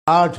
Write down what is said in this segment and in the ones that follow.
8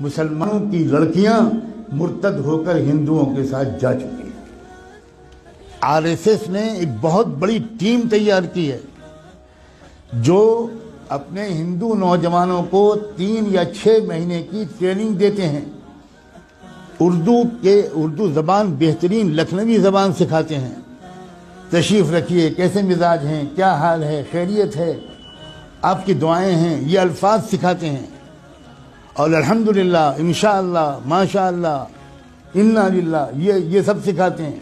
مسلمانوں کی لڑکیاں مرتد ہو کر ہندوؤں کے ساتھ جا چکی ہیں۔ RSS نے ایک بہت بڑی ٹیم تیار کی ہے جو اپنے ہندو نوجوانوں کو 3 یا 6 مہینے کی ٹریننگ دیتے ہیں۔ اردو زبان بہترین لکھنوی زبان سکھاتے ہیں۔ تشریف رکھیے، کیسے مزاج ہیں، کیا حال ہے، خیریت ہے، آپ کی دعائیں ہیں، یہ الفاظ سکھاتے ہیں۔ اور الحمدللہ، انشاءاللہ، ماشاءاللہ، انا للہ، یہ سب سکھاتے ہیں۔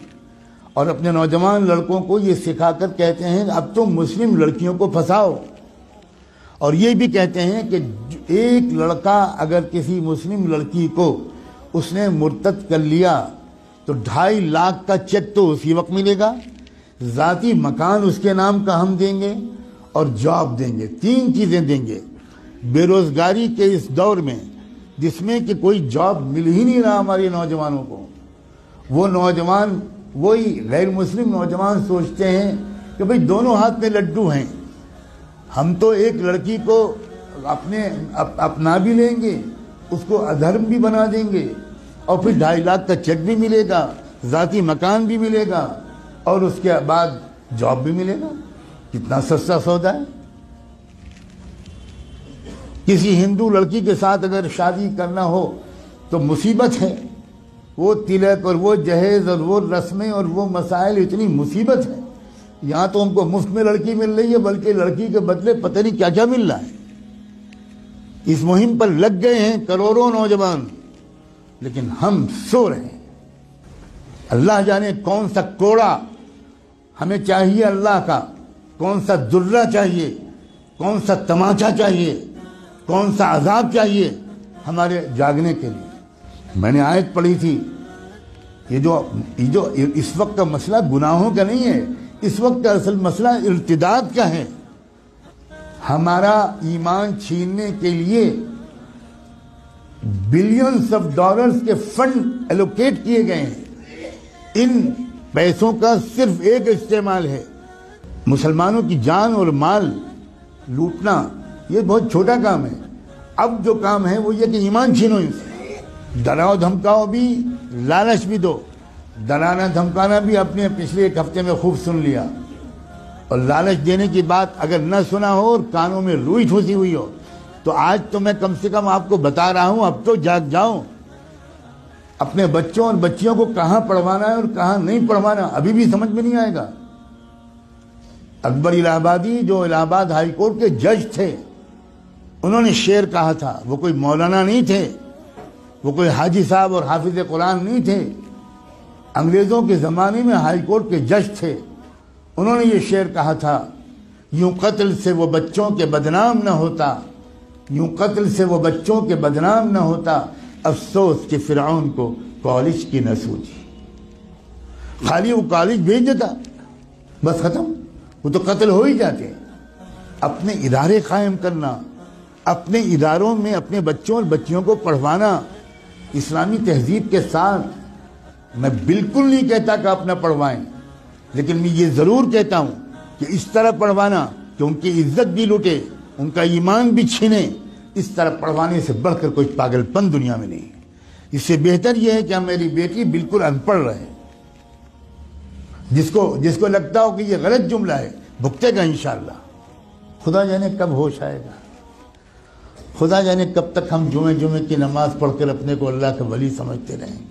اور اپنے نوجوان لڑکوں کو یہ سکھا کر کہتے ہیں اب تم مسلم لڑکیوں کو پھنساؤ۔ اور یہ بھی کہتے ہیں کہ ایک لڑکا اگر کسی مسلم لڑکی کو اس نے مرتد کر لیا تو 2.5 لاکھ کا چیک تو اسی وقت ملے گا، ذاتی مکان اس کے نام کا ہم دیں گے اور جاب دیں گے، 3 چیزیں دیں گے۔ بے روزگاری کے اس دور میں جس میں کہ کوئی جاب مل ہی نہیں رہا ہمارے نوجوانوں کو، وہ نوجوان، وہی غیر مسلم نوجوان سوچتے ہیں کہ بھئی دونوں ہاتھ میں لڈو ہیں، ہم تو ایک لڑکی کو اپنا بھی لیں گے، اس کو ادھرم بھی بنا دیں گے، اور پھر 2.5 لاکھ کا چیک بھی ملے گا، ذاتی مکان بھی ملے گا، اور اس کے بعد جاب بھی ملے گا۔ کتنا سستا سودا ہے۔ کسی ہندو لڑکی کے ساتھ اگر شادی کرنا ہو تو مصیبت ہے، وہ تلک اور وہ جہیز اور وہ رسمیں اور وہ مسائل، اتنی مصیبت ہے۔ یہاں تو ہم کو مفت میں لڑکی مل رہی ہے، بلکہ لڑکی کے بدلے پتہ نہیں کیا کیا مل رہا ہے۔ اس مہم پر لگ گئے ہیں کروڑوں نوجوان، لیکن ہم سو رہے ہیں۔ اللہ جانے کون سا کوڑا ہمیں چاہیے اللہ کا، کون سا درہ چاہیے، کون سا تماچا چاہیے، کون سا عذاب چاہیے ہمارے جاگنے کے لیے۔ میں نے آیت پڑھی تھی، یہ جو اس وقت کا مسئلہ گناہوں کا نہیں ہے، اس وقت کا اصل مسئلہ ارتداد کا ہے۔ ہمارا ایمان چھیننے کے لیے بلینز آف ڈالرز کے فنڈ ایلوکیٹ کیے گئے ہیں۔ ان پیسوں کا صرف ایک استعمال ہے، مسلمانوں کی جان اور مال لوٹنا۔ یہ بہت چھوٹا کام ہے۔ اب جو کام ہے وہ یہ کہ ایمان چھینو ان سے، ڈراؤ دھمکاؤ بھی، لالچ بھی دو۔ ڈرانا دھمکانا بھی اپنے پچھلے 1 ہفتے میں خوب سن لیا، اور لالچ دینے کی بات اگر نہ سنا ہو اور کانوں میں روئی ٹھوسی ہوئی ہو تو آج تو میں کم سے کم آپ کو بتا رہا ہوں، اب تو جاگ جاؤ۔ اپنے بچوں اور بچیوں کو کہاں پڑھوانا ہے اور کہاں نہیں پڑھوانا ابھی بھی سمجھ میں نہیں آئے گا۔ اکبر الہ آبادی جو الہ آباد ہائی کورٹ کے جج تھے، انہوں نے شعر کہا تھا۔ وہ کوئی مولانا نہیں تھے، وہ کوئی حاجی صاحب اور حافظ قرآن نہیں تھے، انگریزوں کے زمانے میں ہائی کورٹ کے جج تھے۔ انہوں نے یہ شعر کہا تھا، یوں قتل سے وہ بچوں کے بدنام نہ ہوتا، یوں قتل سے وہ بچوں کے بدنام نہ ہوتا، افسوس کہ فرعون کو کالج کی نہ سوجی۔ خالی وہ کالج بھیج دیتا، بس ختم، وہ تو قتل ہو ہی جاتے ہیں۔ اپنے ادارے قائم کرنا، اپنے اداروں میں اپنے بچوں اور بچیوں کو پڑھوانا اسلامی تہذیب کے ساتھ۔ میں بالکل نہیں کہتا کہ اپنا پڑھوائیں، لیکن میں یہ ضرور کہتا ہوں کہ اس طرح پڑھوانا کہ ان کی عزت بھی لوٹے، ان کا ایمان بھی چھینے، اس طرح پڑھوانے سے بڑھ کر کوئی پاگل پن دنیا میں نہیں۔ اس سے بہتر یہ ہے کہ میری بیٹی بالکل ان پڑھ رہے، جس کو لگتا ہو کہ یہ غلط جملہ ہے بھگتے گا انشاءاللہ۔ خدا جانے کب ہوش آئے گا، خدا جانے کب تک ہم جمعے کی نماز پڑھ کر اپنے کو اللہ کا ولی سمجھتے رہیں گے۔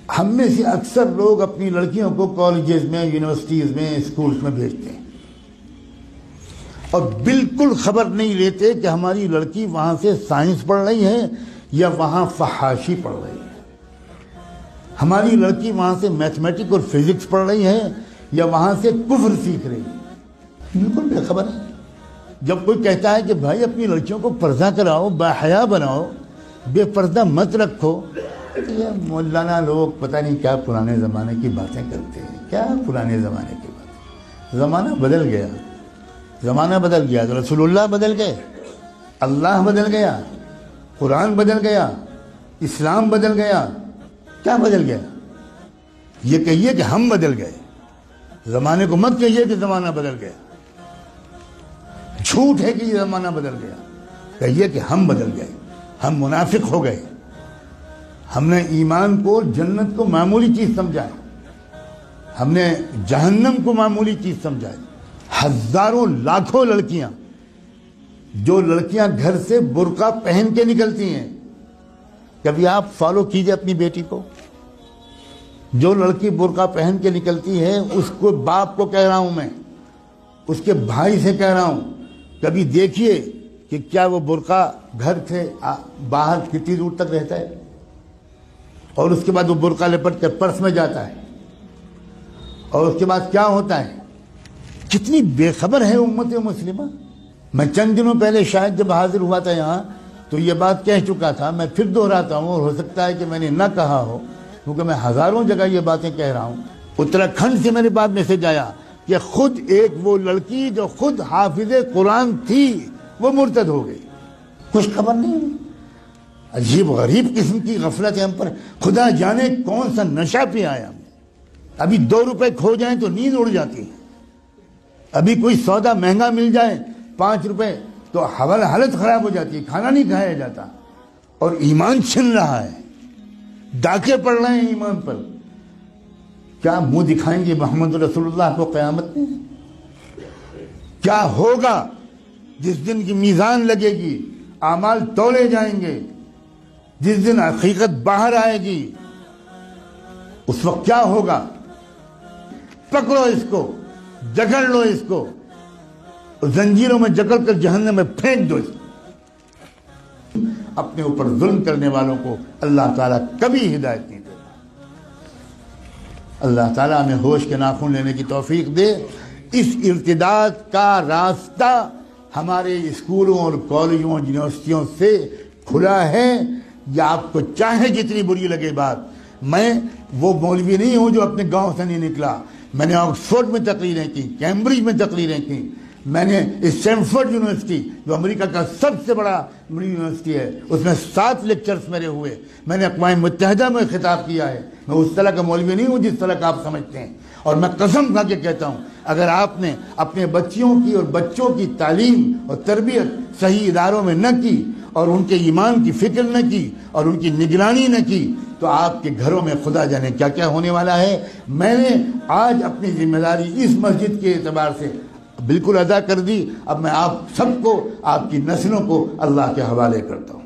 ہم میں سے اکثر لوگ اپنی لڑکیوں کو کالجز میں، یونیورسٹیز میں، اسکولز میں بھیجتے ہیں، اور بالکل خبر نہیں لیتے کہ ہماری لڑکی وہاں سے سائنس پڑھ رہی ہے یا وہاں فحاشی پڑھ رہی ہے، ہماری لڑکی وہاں سے میتھمیٹک اور فزکس پڑھ رہی ہے یا وہاں سے کفر سیکھ رہی ہے، بالکل بے خبر ہے۔ جب کوئی کہتا ہے کہ بھائی اپنی لڑکیوں کو پردہ کراؤ، باحیا بناؤ، بے پردہ مت رکھو، یہ مولانا لوگ پتہ نہیں کیا پرانے زمانے کی باتیں کرتے ہیں۔ کیا پرانے زمانے کی باتیں؟ زمانہ بدل گیا، زمانہ بدل گیا، رسول اللہ بدل گئے، اللہ بدل گیا، قرآن بدل گیا، اسلام بدل گیا۔ کیا بدل گیا؟ یہ کہیے کہ ہم بدل گئے، زمانے کو مت کہیے کہ زمانہ بدل گیا۔ جھوٹ ہے کہ یہ زمانہ بدل گیا، کہیے کہ ہم بدل گئے۔ ہم منافق ہو گئے. ہم نے ایمان کو، جنت کو معمولی چیز سمجھا ہے. ہم نے جہنم کو معمولی چیز سمجھا ہے. ہزاروں لاکھوں لڑکیاں، جو لڑکیاں گھر سے برقع پہن کے نکلتی ہیں، کبھی آپ فالو کیجئے اپنی بیٹی کو. جو لڑکی برقع پہن کے نکلتی ہے، اس کو، باپ کو کہہ رہا ہوں میں، اس کے بھائی سے کہہ رہا ہوں، کبھی دیکھیے کہ کیا وہ برقع گھر سے باہر کتنی دور تک رہتا ہے، اور اس کے بعد وہ برقع لپٹ کر پرس میں جاتا ہے، اور اس کے بعد کیا ہوتا ہے. کتنی بے خبر ہے امت مسلمہ. میں چند دنوں پہلے شاید جب حاضر ہوا تھا یہاں تو یہ بات کہہ چکا تھا. میں پھر دہراتا ہوں، اور ہو سکتا ہے کہ میں نے نہ کہا ہو، کیونکہ میں ہزاروں جگہ یہ باتیں کہہ رہا ہوں. اتراکھنڈ سے میرے پاس میسج آیا کہ خود ایک وہ لڑکی جو خود حافظ قرآن تھی وہ مرتد ہو گئی. کچھ خبر نہیں ہوئی. عجیب غریب قسم کی غفلت ہے ہم پر. خدا جانے کون سا نشہ پہ آیا. ابھی 2 روپے کھو جائیں تو نیند اڑ جاتی ہے. ابھی کوئی سودا مہنگا مل جائے 5 روپے تو حالت خراب ہو جاتی ہے، کھانا نہیں کھایا جاتا. اور ایمان چھن رہا ہے، ڈاکے پڑ رہے ہیں ایمان پر. کیا منہ دکھائیں گے محمد رسول اللہ کو قیامت میں؟ کیا ہوگا جس دن کی میزان لگے گی، اعمال تولے جائیں گے، جس دن حقیقت باہر آئے گی، اس وقت کیا ہوگا؟ پکڑو اس کو، جکڑ لو اس کو، زنجیروں میں جکڑ کر جہنم میں پھینک دو اس کو. اپنے اوپر ظلم کرنے والوں کو اللہ تعالیٰ کبھی ہدایت نہیں دے. اللہ تعالیٰ ہمیں ہوش کے ناخن لینے کی توفیق دے. اس ارتداد کا راستہ ہمارے اسکولوں اور کالجوں اور یونیورسٹیوں سے کھلا ہے. یا آپ کو چاہے جتنی بری لگے بات، میں وہ مولوی نہیں ہوں جو اپنے گاؤں سے نہیں نکلا. میں نے آکسفورڈ میں تقریریں کی، کیمبرج میں تقریریں کی. میں نے اسٹینفورڈ یونیورسٹی جو امریکہ کا سب سے بڑا یونیورسٹی ہے، اس میں 7 لیکچرز میرے ہوئے. میں نے اقوام متحدہ میں خطاب کیا ہے. میں اس طرح کا مولوی نہیں ہوں جس طرح کا آپ سمجھتے ہیں. اور میں قسم کھا کے کہتا ہوں، اگر آپ نے اپنے بچیوں کی اور بچوں کی تعلیم اور تربیت صحیح اداروں میں نہ کی، اور ان کے ایمان کی فکر نہ کی، اور ان کی نگرانی نہ کی، تو آپ کے گھروں میں خدا جانے کیا کیا ہونے والا ہے. میں نے آج اپنی ذمہ داری اس مسجد کے اعتبار سے بالکل ادا کر دی. اب میں آپ سب کو، آپ کی نسلوں کو اللہ کے حوالے کرتا ہوں.